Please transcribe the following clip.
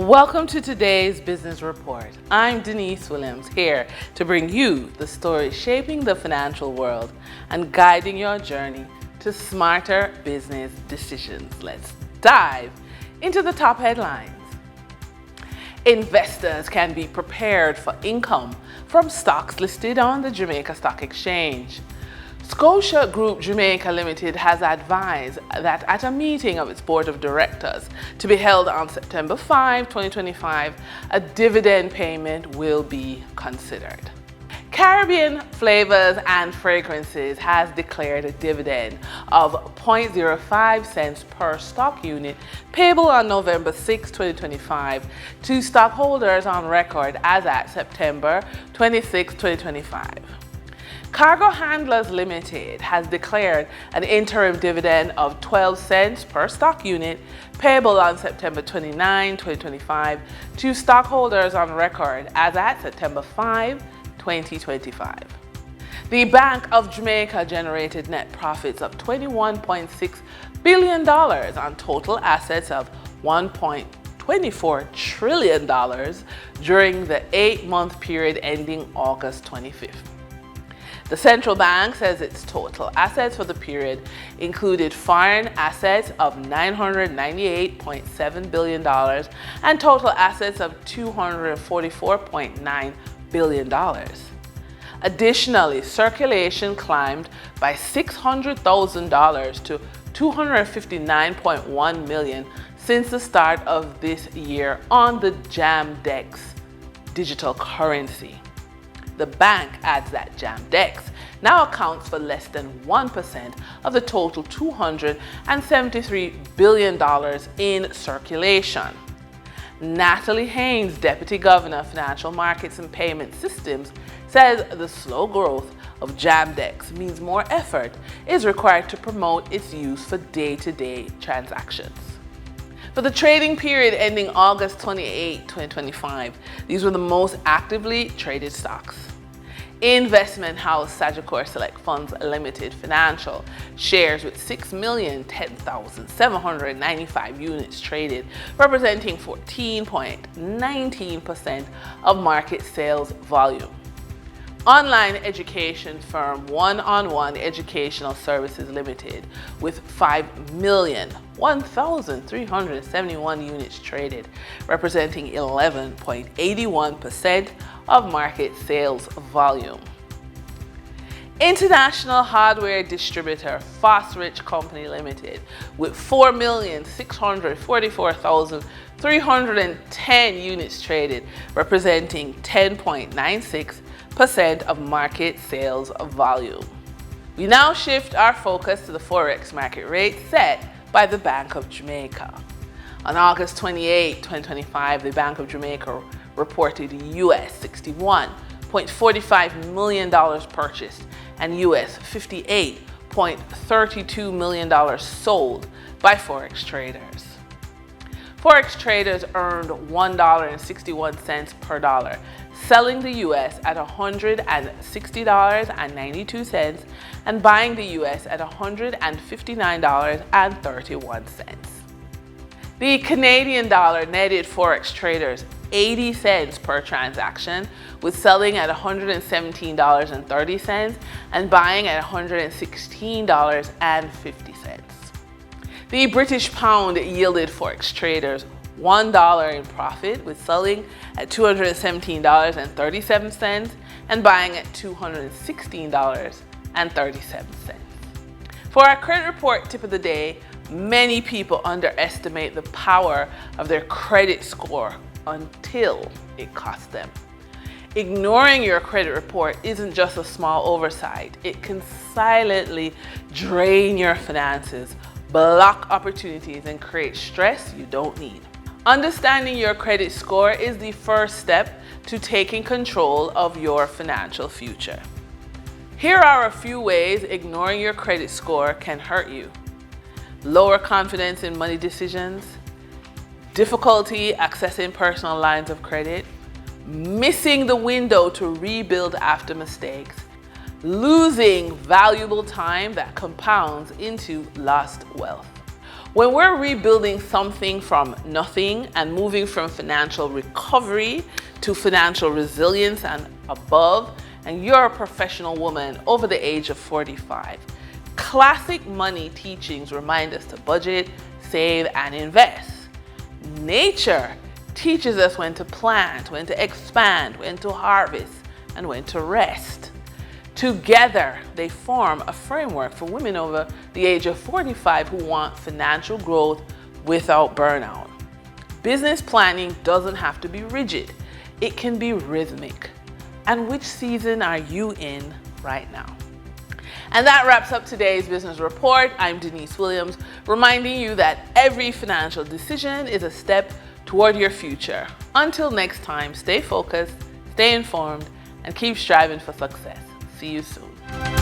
Welcome to today's Business Report. I'm Denise Williams, here to bring you the stories shaping the financial world and guiding your journey to smarter business decisions. Let's dive into the top headlines. Investors can be prepared for income from stocks listed on the Jamaica Stock Exchange. Scotia Group Jamaica Limited has advised that at a meeting of its board of directors to be held on September 5, 2025, a dividend payment will be considered. Caribbean Flavors and Fragrances has declared a dividend of 0.05 cents per stock unit payable on November 6, 2025 to stockholders on record as at September 26, 2025. Cargo Handlers Limited has declared an interim dividend of 12 cents per stock unit payable on September 29, 2025 to stockholders on record as at September 5, 2025. The Bank of Jamaica generated net profits of $21.6 billion on total assets of $1.24 trillion during the 8-month period ending August 25th. The central bank says its total assets for the period included foreign assets of $998.7 billion and total assets of $244.9 billion. Additionally, circulation climbed by $600,000 to $259.1 million since the start of this year on the JamDex digital currency. The bank adds that JamDex now accounts for less than 1% of the total $273 billion in circulation. Natalie Haynes, Deputy Governor of Financial Markets and Payment Systems, says the slow growth of JamDex means more effort is required to promote its use for day-to-day transactions. For the trading period ending August 28, 2025, these were the most actively traded stocks. Investment house Sagicor Select Funds Limited Financial shares with 6,010,795 units traded, representing 14.19% of market sales volume. Online education firm One-on-One Educational Services Limited with 5,001,371 units traded, representing 11.81% of market sales volume. International hardware distributor Fosrich Company Limited with 4,644,310 units traded, representing 10.96% of market sales volume. We now shift our focus to the Forex market rate set by the Bank of Jamaica. On August 28, 2025, the Bank of Jamaica reported US $61.45 million purchased and US $58.32 million sold by Forex traders. Forex traders earned $1.61 per dollar, selling the US at $160.92 and buying the US at $159.31. The Canadian dollar netted Forex traders 80 cents per transaction, with selling at $117.30 and buying at $116.50. The British pound yielded Forex traders $1 in profit, with selling at $217.37 and buying at $216.37. For our credit report tip of the day, many people underestimate the power of their credit score until it costs them. Ignoring your credit report isn't just a small oversight. It can silently drain your finances, block opportunities, and create stress you don't need. Understanding your credit score is the first step to taking control of your financial future. Here are a few ways ignoring your credit score can hurt you. Lower confidence in money decisions, difficulty accessing personal lines of credit, missing the window to rebuild after mistakes, losing valuable time that compounds into lost wealth. When we're rebuilding something from nothing and moving from financial recovery to financial resilience and above, and you're a professional woman over the age of 45, classic money teachings remind us to budget, save, and invest. Nature teaches us when to plant, when to expand, when to harvest, and when to rest. Together, they form a framework for women over the age of 45 who want financial growth without burnout. Business planning doesn't have to be rigid. It can be rhythmic. And which season are you in right now? And that wraps up today's business report. I'm Denise Williams, reminding you that every financial decision is a step toward your future. Until next time, stay focused, stay informed, and keep striving for success. See you soon.